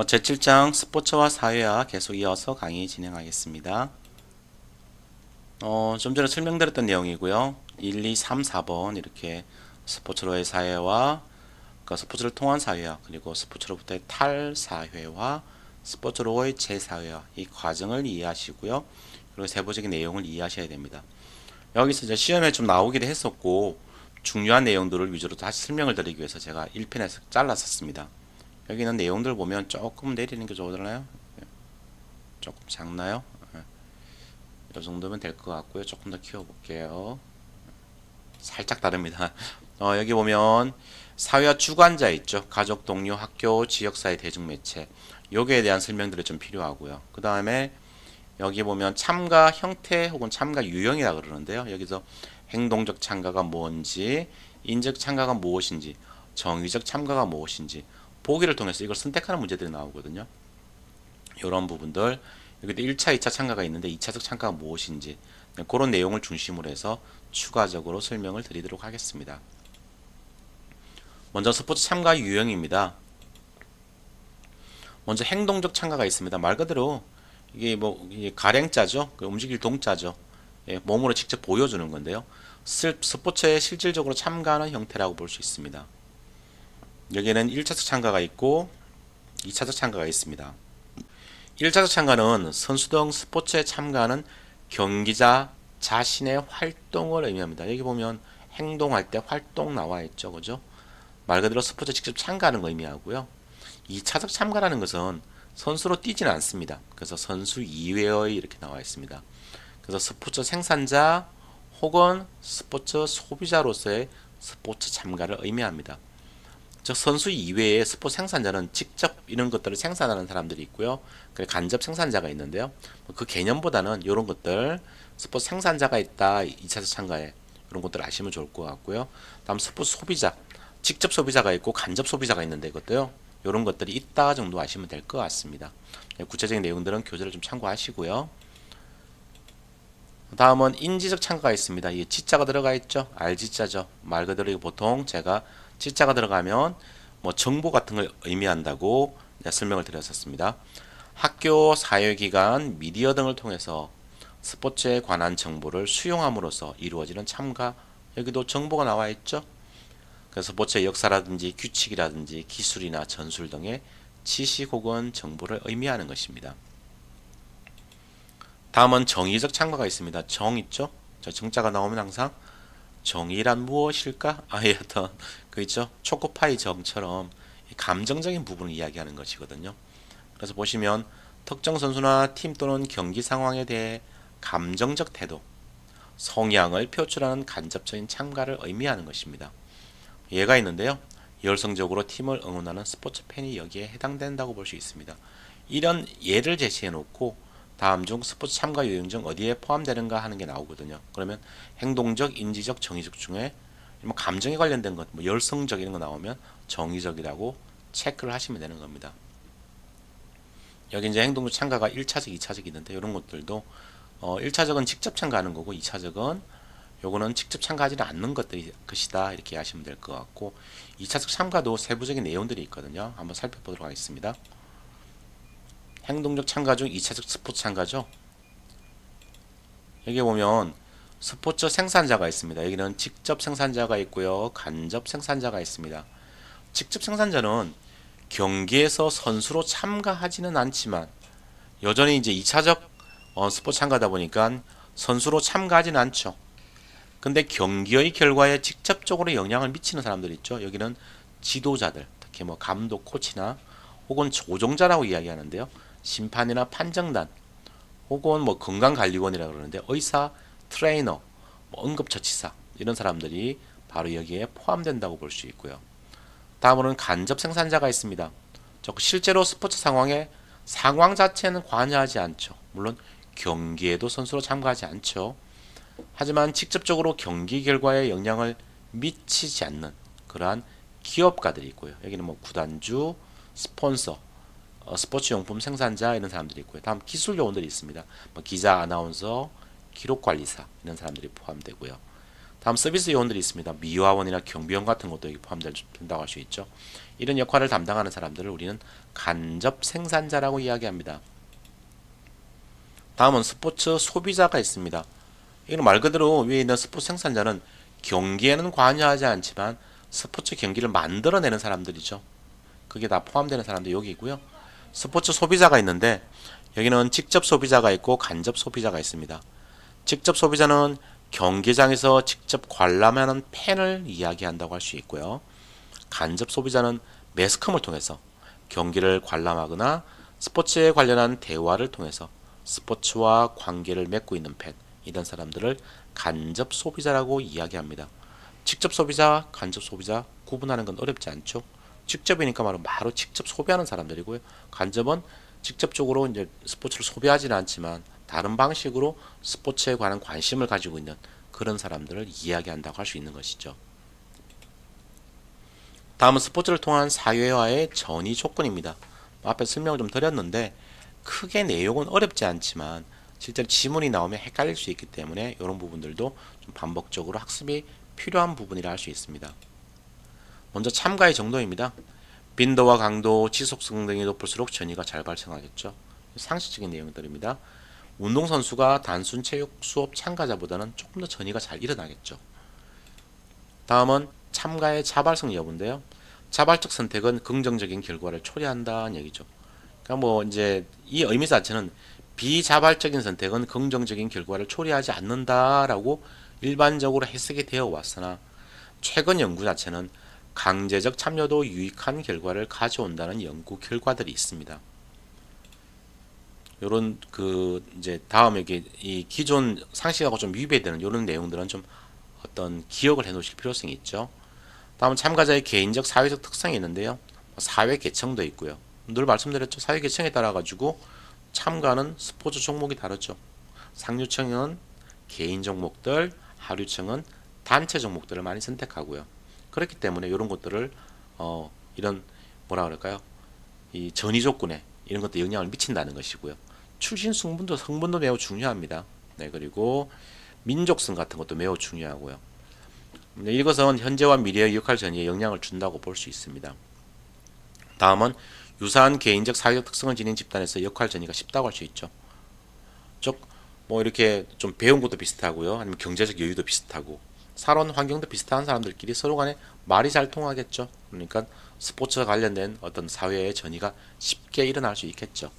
제7장 스포츠와 사회화 계속 이어서 강의 진행하겠습니다. 좀 전에 설명드렸던 내용이고요. 1, 2, 3, 4번 이렇게 스포츠로의 사회화, 그러니까 스포츠를 통한 사회화, 그리고 스포츠로부터의 탈사회화, 스포츠로의 재사회화 이 과정을 이해하시고요. 그리고 세부적인 내용을 이해하셔야 됩니다. 여기서 이제 시험에 좀 나오기도 했었고 중요한 내용들을 위주로 다시 설명을 드리기 위해서 제가 1편에서 잘랐었습니다. 여기는 내용들 보면 조금 내리는 게 좋으려나요? 조금 작나요? 이 정도면 될 것 같고요. 조금 더 키워볼게요. 살짝 다릅니다. 여기 보면 사회와 주관자 있죠. 가족, 동료, 학교, 지역사회, 대중매체 여기에 대한 설명들이 좀 필요하고요. 그 다음에 여기 보면 참가 형태 혹은 참가 유형이라 그러는데요. 여기서 행동적 참가가 뭔지, 인적 참가가 무엇인지, 정의적 참가가 무엇인지 보기를 통해서 이걸 선택하는 문제들이 나오거든요. 이런 부분들 여기도 1차, 2차 참가가 있는데 2차적 참가가 무엇인지 그런 내용을 중심으로 해서 추가적으로 설명을 드리도록 하겠습니다. 먼저 스포츠 참가 유형입니다. 먼저 행동적 참가가 있습니다. 말 그대로 이게 가랭자죠. 움직일 동자죠. 몸으로 직접 보여주는 건데요. 스포츠에 실질적으로 참가하는 형태라고 볼 수 있습니다. 여기에는 1차적 참가가 있고 2차적 참가가 있습니다. 1차적 참가는 선수 등 스포츠에 참가하는 경기자 자신의 활동을 의미합니다. 여기 보면 행동할 때 활동 나와 있죠. 그죠? 말 그대로 스포츠에 직접 참가하는 거 의미하고요. 2차적 참가라는 것은 선수로 뛰지는 않습니다. 그래서 선수 이외의 이렇게 나와 있습니다. 그래서 스포츠 생산자 혹은 스포츠 소비자로서의 스포츠 참가를 의미합니다. 즉 선수 이외에 스포츠 생산자는 직접 이런 것들을 생산하는 사람들이 있고요. 그리고 간접 생산자가 있는데요. 그 개념보다는 이런 것들 스포츠 생산자가 있다. 2차적 참가에 이런 것들 아시면 좋을 것 같고요. 다음 스포츠 소비자 직접 소비자가 있고 간접 소비자가 있는데 이것도요. 이런 것들이 있다 정도 아시면 될 것 같습니다. 구체적인 내용들은 교재를 좀 참고하시고요. 다음은 인지적 참가가 있습니다. 이 지자가 들어가 있죠. 알지자죠. 말 그대로 보통 제가 지자가 들어가면 뭐 정보 같은 걸 의미한다고 설명을 드렸었습니다. 학교, 사회기관, 미디어 등을 통해서 스포츠에 관한 정보를 수용함으로써 이루어지는 참가. 여기도 정보가 나와 있죠. 그래서 스포츠의 역사라든지 규칙이라든지 기술이나 전술 등의 지식 혹은 정보를 의미하는 것입니다. 다음은 정의적 참가가 있습니다. 정 있죠? 저 정자가 나오면 항상 정의란 무엇일까? 어떤 그 있죠? 초코파이 정처럼 감정적인 부분을 이야기하는 것이거든요. 그래서 보시면 특정 선수나 팀 또는 경기 상황에 대해 감정적 태도, 성향을 표출하는 간접적인 참가를 의미하는 것입니다. 예가 있는데요. 열성적으로 팀을 응원하는 스포츠 팬이 여기에 해당된다고 볼 수 있습니다. 이런 예를 제시해 놓고 다음 중 스포츠 참가 유형 중 어디에 포함되는가 하는 게 나오거든요. 그러면 행동적, 인지적, 정의적 중에 뭐 감정에 관련된 것, 뭐 열성적 이런 거 나오면 정의적이라고 체크를 하시면 되는 겁니다. 여기 이제 행동적 참가가 1차적, 2차적 있는데 이런 것들도 1차적은 직접 참가하는 거고 2차적은 요거는 직접 참가하지는 않는 것이다 이렇게 하시면 될 것 같고 2차적 참가도 세부적인 내용들이 있거든요. 한번 살펴보도록 하겠습니다. 행동적 참가 중 2차적 스포츠 참가죠. 여기 보면 스포츠 생산자가 있습니다. 여기는 직접 생산자가 있고요. 간접 생산자가 있습니다. 직접 생산자는 경기에서 선수로 참가하지는 않지만 여전히 이제 2차적 스포츠 참가다 보니까 선수로 참가하지는 않죠. 근데 경기의 결과에 직접적으로 영향을 미치는 사람들 있죠. 여기는 지도자들, 특히 뭐 감독, 코치나 혹은 조종자라고 이야기하는데요. 심판이나 판정단, 혹은 뭐 건강관리원이라고 그러는데 의사, 트레이너, 뭐 응급처치사 이런 사람들이 바로 여기에 포함된다고 볼 수 있고요. 다음으로는 간접 생산자가 있습니다. 실제로 스포츠 상황 자체는 관여하지 않죠. 물론 경기에도 선수로 참가하지 않죠. 하지만 직접적으로 경기 결과에 영향을 미치지 않는 그러한 기업가들이 있고요. 여기는 뭐 구단주, 스폰서, 스포츠 용품 생산자 이런 사람들이 있고요. 다음 기술 요원들이 있습니다. 뭐 기자, 아나운서, 기록관리사 이런 사람들이 포함되고요. 다음 서비스 요원들이 있습니다. 미화원이나 경비원 같은 것도 여기 포함된다고 할 수 있죠. 이런 역할을 담당하는 사람들을 우리는 간접 생산자라고 이야기합니다. 다음은 스포츠 소비자가 있습니다. 이는 말 그대로 위에 있는 스포츠 생산자는 경기에는 관여하지 않지만 스포츠 경기를 만들어내는 사람들이죠. 그게 다 포함되는 사람들이 여기 있고요. 스포츠 소비자가 있는데 여기는 직접 소비자가 있고 간접 소비자가 있습니다. 직접 소비자는 경기장에서 직접 관람하는 팬을 이야기한다고 할 수 있고요. 간접 소비자는 매스컴을 통해서 경기를 관람하거나 스포츠에 관련한 대화를 통해서 스포츠와 관계를 맺고 있는 팬, 이런 사람들을 간접 소비자라고 이야기합니다. 직접 소비자, 간접 소비자 구분하는 건 어렵지 않죠. 직접이니까 바로 직접 소비하는 사람들이고요. 간접은 직접적으로 이제 스포츠를 소비하지는 않지만 다른 방식으로 스포츠에 관한 관심을 가지고 있는 그런 사람들을 이야기한다고 할 수 있는 것이죠. 다음은 스포츠를 통한 사회화의 전이 조건입니다. 앞에 설명을 좀 드렸는데 크게 내용은 어렵지 않지만 실제로 지문이 나오면 헷갈릴 수 있기 때문에 이런 부분들도 좀 반복적으로 학습이 필요한 부분이라 할 수 있습니다. 먼저 참가의 정도입니다. 빈도와 강도, 지속성 등이 높을수록 전이가 잘 발생하겠죠. 상식적인 내용들입니다. 운동선수가 단순 체육 수업 참가자보다는 조금 더 전이가 잘 일어나겠죠. 다음은 참가의 자발성 여부인데요. 자발적 선택은 긍정적인 결과를 초래한다는 얘기죠. 그러니까 뭐 이제 이 의미 자체는 비자발적인 선택은 긍정적인 결과를 초래하지 않는다라고 일반적으로 해석이 되어 왔으나 최근 연구 자체는 강제적 참여도 유익한 결과를 가져온다는 연구 결과들이 있습니다. 요런 이제 다음 여기 이 기존 상식하고 좀 위배되는 요런 내용들은 좀 어떤 기억을 해 놓으실 필요성이 있죠. 다음은 참가자의 개인적 사회적 특성이 있는데요. 사회 계층도 있고요. 늘 말씀드렸죠. 사회 계층에 따라 가지고 참가하는 스포츠 종목이 다르죠. 상류층은 개인 종목들, 하류층은 단체 종목들을 많이 선택하고요. 그렇기 때문에 이런 것들을 이런 뭐라 그럴까요? 이 전이 조건에 이런 것도 영향을 미친다는 것이고요. 출신 성분도 매우 중요합니다. 네, 그리고 민족성 같은 것도 매우 중요하고요. 이것은 현재와 미래의 역할 전이에 영향을 준다고 볼 수 있습니다. 다음은 유사한 개인적 사회적 특성을 지닌 집단에서 역할 전이가 쉽다고 할 수 있죠. 즉, 뭐 이렇게 좀 배운 것도 비슷하고요. 아니면 경제적 여유도 비슷하고 살아온 환경도 비슷한 사람들끼리 서로 간에 말이 잘 통하겠죠. 그러니까 스포츠와 관련된 어떤 사회의 전이가 쉽게 일어날 수 있겠죠.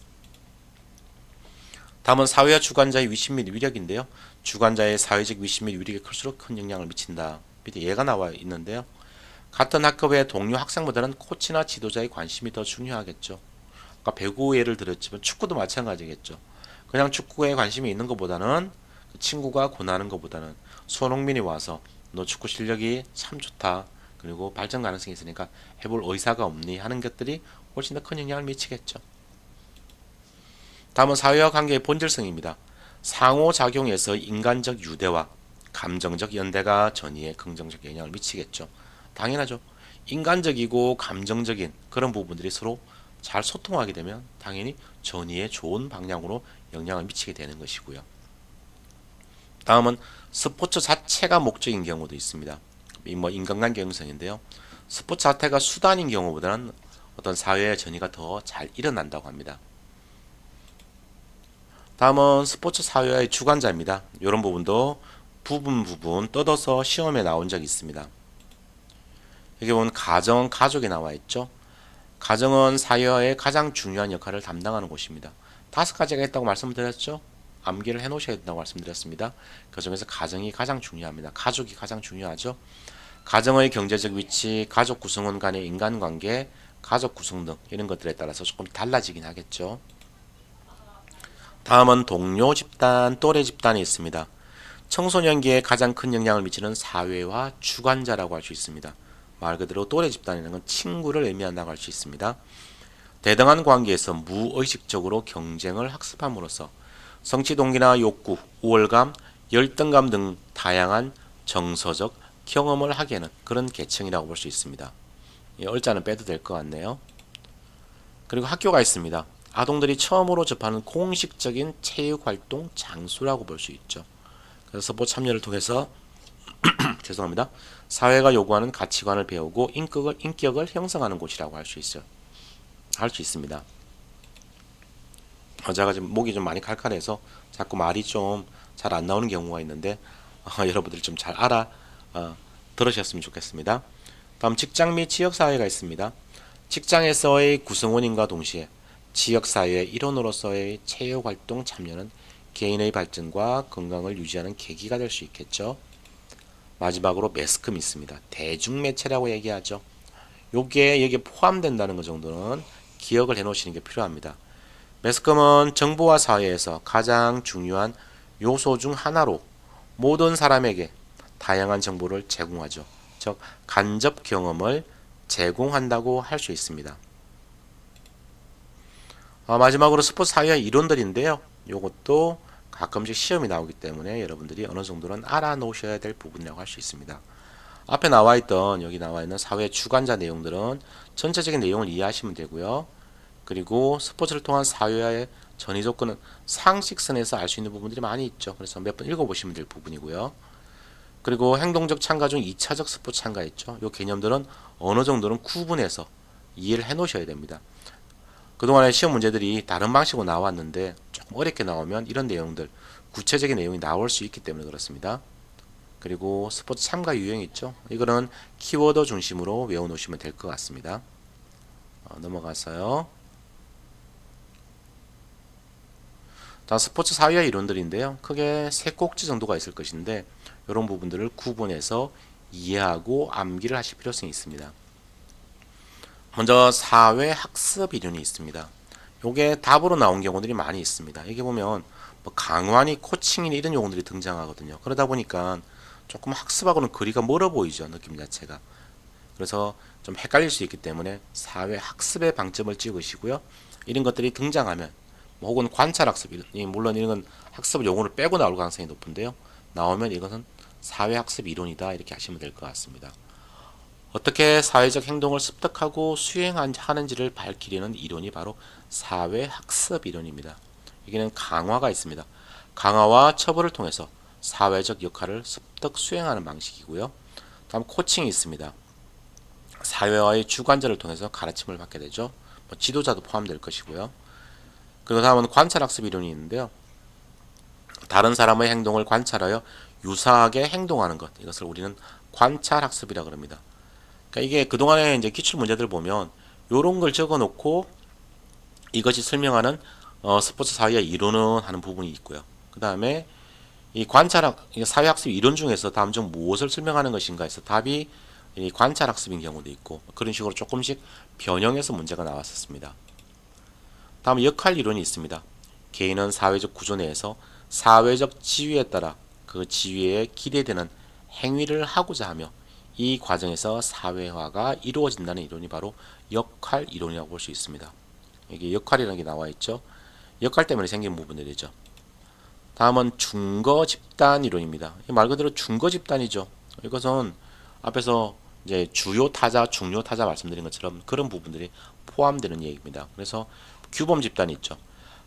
다음은 사회와 주관자의 위신 및 위력인데요. 주관자의 사회적 위신 및 위력이 클수록 큰 영향을 미친다. 밑에 예가 나와 있는데요. 같은 학급의 동료 학생보다는 코치나 지도자의 관심이 더 중요하겠죠. 아까 배구 예를 들었지만 축구도 마찬가지겠죠. 그냥 축구에 관심이 있는 것보다는 그 친구가 권하는 것보다는 손흥민이 와서 너 축구 실력이 참 좋다. 그리고 발전 가능성이 있으니까 해볼 의사가 없니 하는 것들이 훨씬 더 큰 영향을 미치겠죠. 다음은 사회와 관계의 본질성입니다. 상호작용에서 인간적 유대와 감정적 연대가 전이에 긍정적 영향을 미치겠죠. 당연하죠. 인간적이고 감정적인 그런 부분들이 서로 잘 소통하게 되면 당연히 전이에 좋은 방향으로 영향을 미치게 되는 것이고요. 다음은 스포츠 자체가 목적인 경우도 있습니다. 뭐 인간관계 형성인데요. 스포츠 자체가 수단인 경우보다는 어떤 사회의 전이가 더 잘 일어난다고 합니다. 다음은 스포츠 사회의 주관자입니다. 이런 부분도 부분 뜯어서 시험에 나온 적이 있습니다. 여기 보면 가정, 가족이 나와 있죠. 가정은 사회화의 가장 중요한 역할을 담당하는 곳입니다. 5가지가 있다고 말씀드렸죠. 암기를 해 놓으셔야 된다고 말씀드렸습니다. 그 중에서 가정이 가장 중요합니다. 가족이 가장 중요하죠. 가정의 경제적 위치, 가족 구성원 간의 인간관계, 가족 구성 등 이런 것들에 따라서 조금 달라지긴 하겠죠. 다음은 동료 집단, 또래 집단이 있습니다. 청소년기에 가장 큰 영향을 미치는 사회화 주관자라고 할 수 있습니다. 말 그대로 또래 집단이라는 건 친구를 의미한다고 할 수 있습니다. 대등한 관계에서 무의식적으로 경쟁을 학습함으로써 성취 동기나 욕구, 우월감, 열등감 등 다양한 정서적 경험을 하게 하는 그런 계층이라고 볼 수 있습니다. 얼자는 빼도 될 것 같네요. 그리고 학교가 있습니다. 아동들이 처음으로 접하는 공식적인 체육활동 장소라고 볼 수 있죠. 그래서 스포츠 참여를 통해서 죄송합니다. 사회가 요구하는 가치관을 배우고 인격을 형성하는 곳이라고 할 수 있어요. 할 수 있습니다. 제가 지금 목이 좀 많이 칼칼해서 자꾸 말이 좀 잘 안 나오는 경우가 있는데 여러분들 좀 잘 들으셨으면 좋겠습니다. 다음 직장 및 지역사회가 있습니다. 직장에서의 구성원인과 동시에 지역사회의 일원으로서의 체육활동 참여는 개인의 발전과 건강을 유지하는 계기가 될 수 있겠죠. 마지막으로 매스컴이 있습니다. 대중매체라고 얘기하죠. 요게 여기에 포함된다는 것 정도는 기억을 해 놓으시는 게 필요합니다. 매스컴은 정보화 사회에서 가장 중요한 요소 중 하나로 모든 사람에게 다양한 정보를 제공하죠. 즉 간접 경험을 제공한다고 할 수 있습니다. 마지막으로 스포츠 사회의 이론들인데요. 요것도 가끔씩 시험이 나오기 때문에 여러분들이 어느 정도는 알아놓으셔야 될 부분이라고 할 수 있습니다. 앞에 여기 나와 있는 사회 주관자 내용들은 전체적인 내용을 이해하시면 되고요. 그리고 스포츠를 통한 사회의 전위 조건은 상식선에서 알 수 있는 부분들이 많이 있죠. 그래서 몇 번 읽어보시면 될 부분이고요. 그리고 행동적 참가 중 2차적 스포츠 참가 있죠. 이 개념들은 어느 정도는 구분해서 이해를 해 놓으셔야 됩니다. 그동안의 시험 문제들이 다른 방식으로 나왔는데 조금 어렵게 나오면 이런 내용들, 구체적인 내용이 나올 수 있기 때문에 그렇습니다. 그리고 스포츠 참가 유형 있죠. 이거는 키워드 중심으로 외워놓으시면 될 것 같습니다. 넘어가서요. 자, 스포츠 사회의 이론들인데요. 크게 세 꼭지 정도가 있을 것인데 이런 부분들을 구분해서 이해하고 암기를 하실 필요성이 있습니다. 먼저 사회 학습 이론이 있습니다. 요게 답으로 나온 경우들이 많이 있습니다. 여기 보면 뭐 강화니 코칭이니 이런 용어들이 등장하거든요. 그러다 보니까 조금 학습하고는 거리가 멀어 보이죠. 느낌 자체가. 그래서 좀 헷갈릴 수 있기 때문에 사회 학습의 방점을 찍으시고요. 이런 것들이 등장하면 뭐 혹은 관찰 학습, 물론 이런 건 학습 용어를 빼고 나올 가능성이 높은데요. 나오면 이것은 사회 학습 이론이다 이렇게 하시면 될 것 같습니다. 어떻게 사회적 행동을 습득하고 수행하는지를 밝히려는 이론이 바로 사회학습 이론입니다. 여기는 강화가 있습니다. 강화와 처벌을 통해서 사회적 역할을 습득 수행하는 방식이고요. 다음 코칭이 있습니다. 사회와의 주관자를 통해서 가르침을 받게 되죠. 뭐 지도자도 포함될 것이고요. 그리고 다음은 관찰학습 이론이 있는데요. 다른 사람의 행동을 관찰하여 유사하게 행동하는 것, 이것을 우리는 관찰학습이라고 합니다. 그러니까 이게 그동안에 이제 기출 문제들 보면 요런 걸 적어 놓고 이것이 설명하는 스포츠 사회의 이론은 하는 부분이 있고요. 그 다음에 이 관찰학, 사회학습 이론 중에서 다음 중 무엇을 설명하는 것인가 해서 답이 이 관찰학습인 경우도 있고 그런 식으로 조금씩 변형해서 문제가 나왔었습니다. 다음 역할 이론이 있습니다. 개인은 사회적 구조 내에서 사회적 지위에 따라 그 지위에 기대되는 행위를 하고자 하며 이 과정에서 사회화가 이루어진다는 이론이 바로 역할 이론이라고 볼 수 있습니다. 이게 역할이라는 게 나와 있죠. 역할 때문에 생긴 부분들이죠. 다음은 중거 집단 이론입니다. 말 그대로 중거 집단이죠. 이것은 앞에서 이제 주요 타자, 중요 타자 말씀드린 것처럼 그런 부분들이 포함되는 얘기입니다. 그래서 규범 집단이 있죠.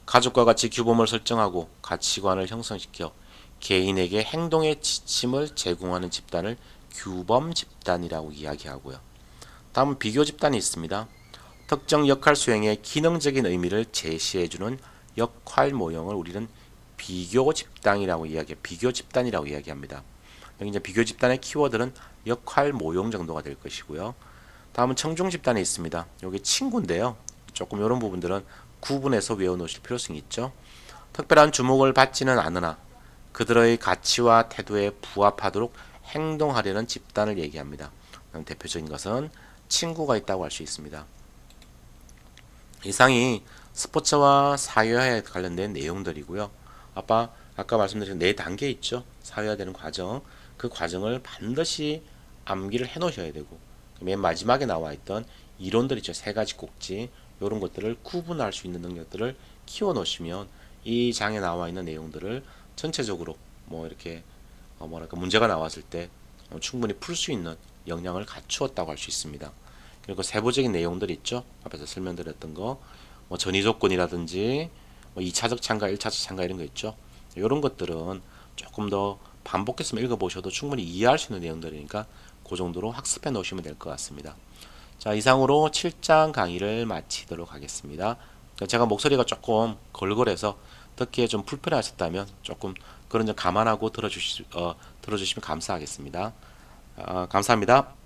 가족과 같이 규범을 설정하고 가치관을 형성시켜 개인에게 행동의 지침을 제공하는 집단을 규범 집단이라고 이야기하고요. 다음은 비교 집단이 있습니다. 특정 역할 수행의 기능적인 의미를 제시해주는 역할 모형을 우리는 비교 집단이라고 이야기합니다. 여기 이제 비교 집단의 키워드는 역할 모형 정도가 될 것이고요. 다음은 청중 집단이 있습니다. 여기 친구인데요. 조금 이런 부분들은 구분해서 외워놓으실 필요성이 있죠. 특별한 주목을 받지는 않으나 그들의 가치와 태도에 부합하도록 행동하려는 집단을 얘기합니다. 대표적인 것은 친구가 있다고 할 수 있습니다. 이상이 스포츠와 사회화에 관련된 내용들이고요. 아까 말씀드린 4단계 있죠. 사회화되는 과정. 그 과정을 반드시 암기를 해 놓으셔야 되고 맨 마지막에 나와 있던 이론들 있죠. 3가지 꼭지. 이런 것들을 구분할 수 있는 능력들을 키워 놓으시면 이 장에 나와 있는 내용들을 전체적으로 뭐 이렇게 문제가 나왔을 때 충분히 풀 수 있는 역량을 갖추었다고 할 수 있습니다. 그리고 세부적인 내용들 있죠. 앞에서 설명드렸던 거, 뭐 전위 조건이라든지 뭐 2차적 참가, 1차적 참가 이런 거 있죠. 이런 것들은 조금 더 반복해서 읽어보셔도 충분히 이해할 수 있는 내용들이니까 그 정도로 학습해 놓으시면 될 것 같습니다. 자, 이상으로 7장 강의를 마치도록 하겠습니다. 제가 목소리가 조금 걸걸해서 듣기에 좀 불편하셨다면 조금 그런 점 감안하고 들어주시면 감사하겠습니다. 감사합니다.